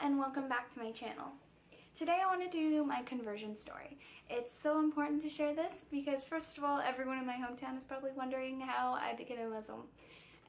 and welcome back to my channel. Today I want to do my conversion story. It's so important to share this because first of all, everyone in my hometown is probably wondering how I became a Muslim.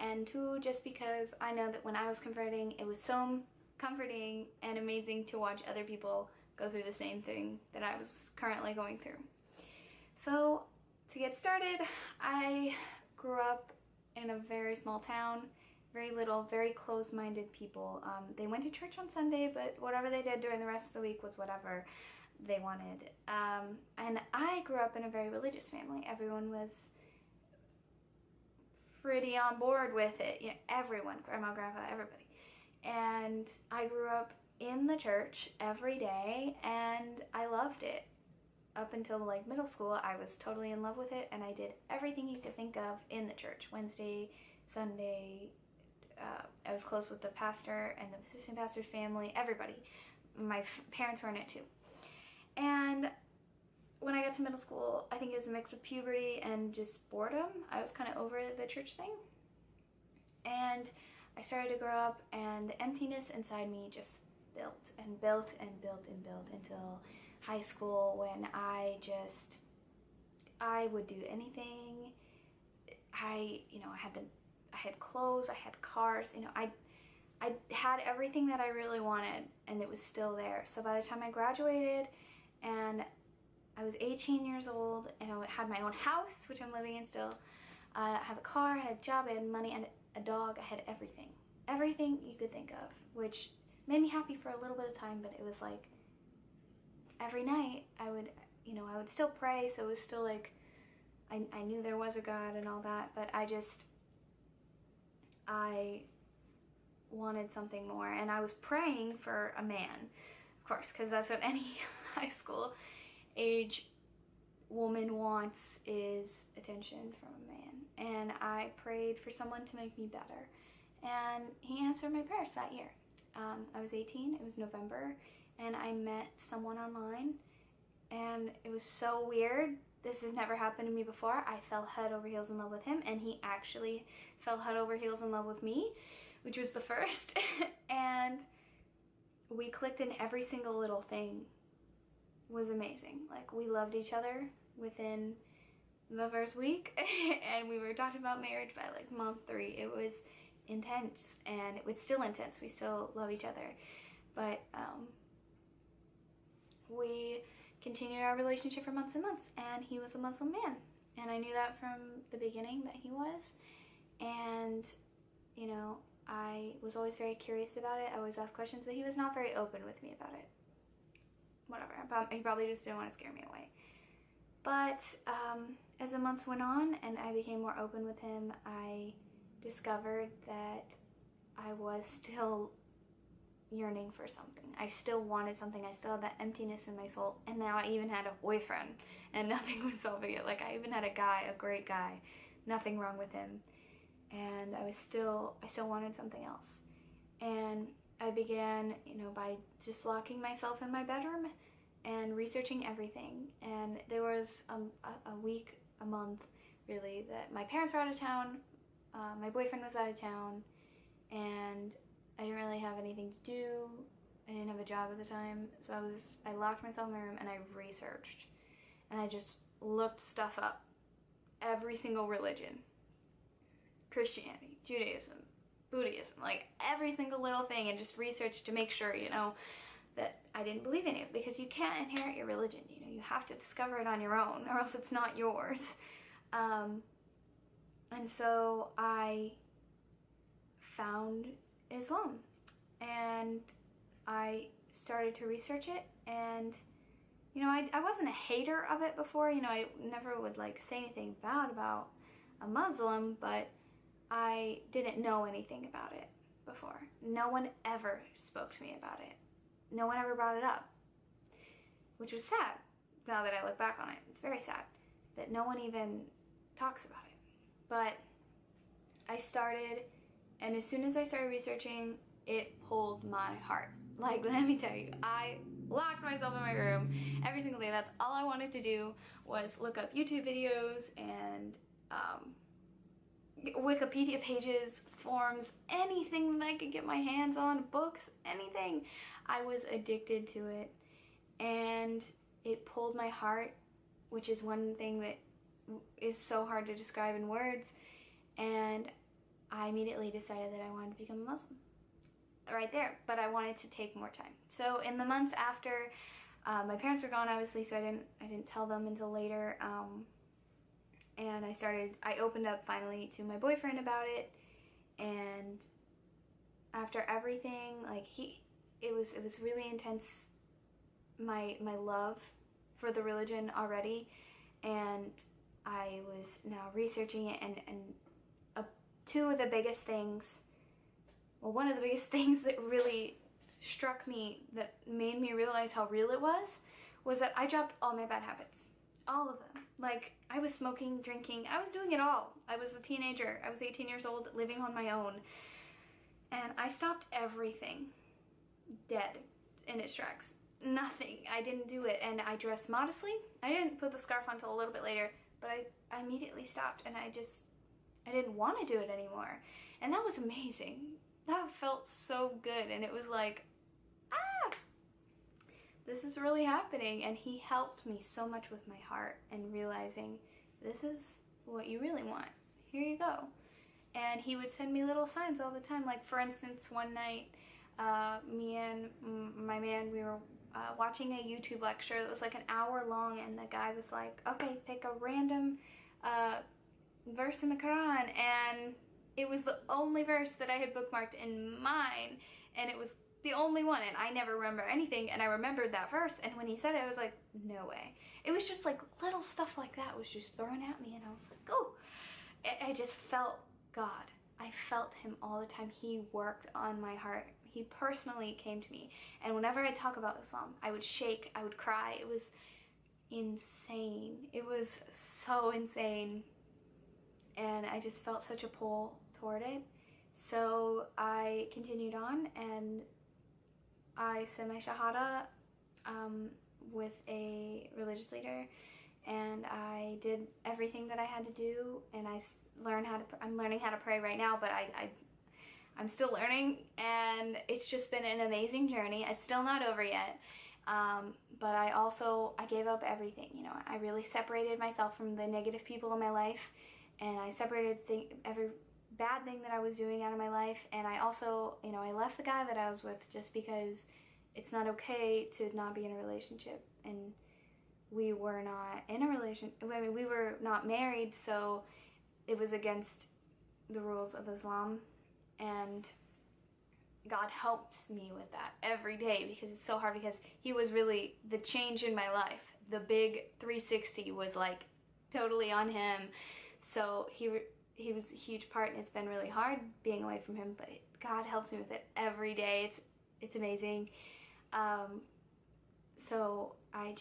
And two, just because I know that when I was converting, it was so comforting and amazing to watch other people go through the same thing that I was currently going through. So to get started, I grew up in a very small town. Very little, very close-minded people. They went to church on Sunday, but whatever they did during the rest of the week was whatever they wanted. And I grew up in a very religious family. Everyone was pretty on board with it. You know, everyone, grandma, grandpa, everybody. And I grew up in the church every day, and I loved it. Up until like middle school, I was totally in love with it, and I did everything you could think of in the church. Wednesday, Sunday, I was close with the pastor and the assistant pastor's family, everybody. My parents were in it too. And when I got to middle school, I think it was a mix of puberty and just boredom. I was kind of over the church thing. And I started to grow up, and the emptiness inside me just built and built and built and built until high school, when I would do anything. I had clothes, I had cars, I had everything that I really wanted, and it was still there. So by the time I graduated and I was 18 years old and I had my own house, which I'm living in still, I have a car, I had a job, I had money, and a dog. I had everything. Everything you could think of, which made me happy for a little bit of time, but it was like every night I would still pray, so it was still like I knew there was a God and all that, but I wanted something more, and I was praying for a man, of course, because that's what any high school age woman wants, is attention from a man. And I prayed for someone to make me better, and he answered my prayers that year. I was 18, it was November, and I met someone online, and it was so weird. This has never happened to me before. I fell head over heels in love with him, and he actually fell head over heels in love with me, which was the first. And we clicked in every single little thing. It was amazing. Like, we loved each other within the first week, and we were talking about marriage by like month 3. It was intense, and it was still intense. We still love each other, but we continued our relationship for months and months, and he was a Muslim man, and I knew that from the beginning that he was. And I was always very curious about it. I always asked questions, but he was not very open with me about it. Whatever, he probably just didn't want to scare me away. But as the months went on and I became more open with him, I discovered that I was still yearning for something. I still wanted something. I still had that emptiness in my soul, and now I even had a boyfriend, and nothing was solving it. Like, I even had a guy, a great guy, nothing wrong with him, and I still wanted something else. And I began, by just locking myself in my bedroom and researching everything. And there was a week, a month, really, that my parents were out of town, my boyfriend was out of town, and I didn't really have anything to do. I didn't have a job at the time, so I locked myself in my room and I researched, and I just looked stuff up. Every single religion, Christianity, Judaism, Buddhism, like every single little thing, and just researched to make sure, that I didn't believe in it, because you can't inherit your religion. You have to discover it on your own, or else it's not yours. And so I found Islam, and I started to research it, and I wasn't a hater of it before. I never would like say anything bad about a Muslim, but I didn't know anything about it before. No one ever spoke to me about it. No one ever brought it up, which was sad. Now that I look back on it, it's very sad that no one even talks about it. But I started, and as soon as I started researching, it pulled my heart. Like, let me tell you, I locked myself in my room every single day. That's all I wanted to do, was look up YouTube videos and Wikipedia pages, forums, anything that I could get my hands on, books, anything. I was addicted to it, and it pulled my heart, which is one thing that is so hard to describe in words, and I immediately decided that I wanted to become a Muslim right there, but I wanted to take more time. So in the months after, my parents were gone, obviously, so I didn't tell them until later, and I opened up finally to my boyfriend about it, and after everything, like, it was really intense, my love for the religion already, and I was now researching it, and two of the biggest things, well, one of the biggest things that really struck me, that made me realize how real it was that I dropped all my bad habits. All of them. Like, I was smoking, drinking, I was doing it all. I was a teenager. I was 18 years old, living on my own. And I stopped everything dead in its tracks. Nothing. I didn't do it. And I dressed modestly. I didn't put the scarf on until a little bit later, but I immediately stopped, and I didn't want to do it anymore. And that was amazing. That felt so good, and it was like, this is really happening. And he helped me so much with my heart and realizing, this is what you really want. Here you go. And he would send me little signs all the time. Like, for instance, one night, me and my man, we were watching a YouTube lecture that was like an hour long, and the guy was like, okay, pick a random verse in the Quran, and it was the only verse that I had bookmarked in mine, and it was the only one, and I never remember anything, and I remembered that verse, and when he said it, I was like, no way. It was just like little stuff like that was just thrown at me, and I was like, oh. I just felt God. I felt him all the time. He worked on my heart. He personally came to me, and whenever I talk about Islam, I would shake, I would cry. It was insane. It was so insane, and I just felt such a pull toward it. So I continued on, and I said my Shahada with a religious leader, and I did everything that I had to do, and I'm learning how to pray right now, but I'm still learning, and it's just been an amazing journey. It's still not over yet, but I gave up everything. You know, I really separated myself from the negative people in my life, and I separated every bad thing that I was doing out of my life, and I also, you know, I left the guy that I was with just because it's not okay to not be in a relationship, and we were not in a relationship. I mean, we were not married, so it was against the rules of Islam, and God helps me with that every day, because it's so hard, because he was really the change in my life. The big 360 was like totally on him, so he was a huge part, and it's been really hard being away from him, but God helps me with it every day. It's amazing. So I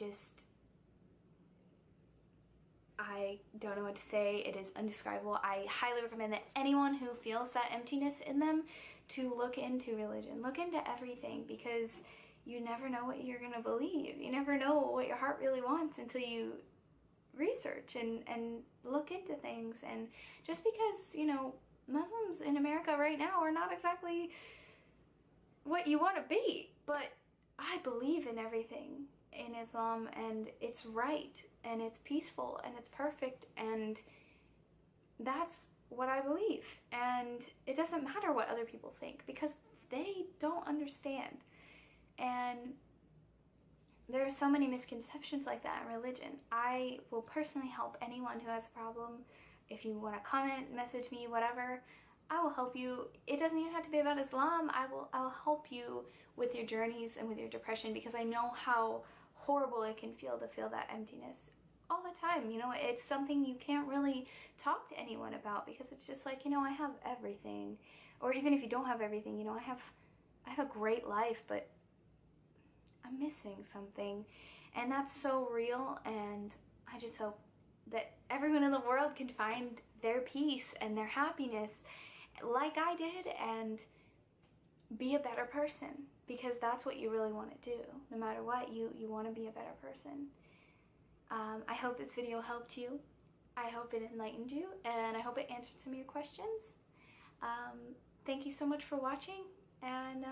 don't know what to say. It is indescribable. I highly recommend that anyone who feels that emptiness in them to look into religion, look into everything, because you never know what you're gonna believe. You never know what your heart really wants until you research and look into things. And just because, you know, Muslims in America right now are not exactly what you want to be, but I believe in everything in Islam, and it's right, and it's peaceful, and it's perfect, and that's what I believe. And it doesn't matter what other people think, because they don't understand. And there are so many misconceptions like that in religion. I will personally help anyone who has a problem. If you want to comment, message me, whatever, I will help you. It doesn't even have to be about Islam. I will help you with your journeys and with your depression, because I know how horrible it can feel to feel that emptiness all the time. You know, it's something you can't really talk to anyone about, because it's just like, you know, I have everything. Or even if you don't have everything, you know, I have a great life, but I'm missing something. And that's so real, and I just hope that everyone in the world can find their peace and their happiness like I did, and be a better person, because that's what you really want to do. No matter what, you want to be a better person. I hope this video helped you. I hope it enlightened you, and I hope it answered some of your questions. Thank you so much for watching, and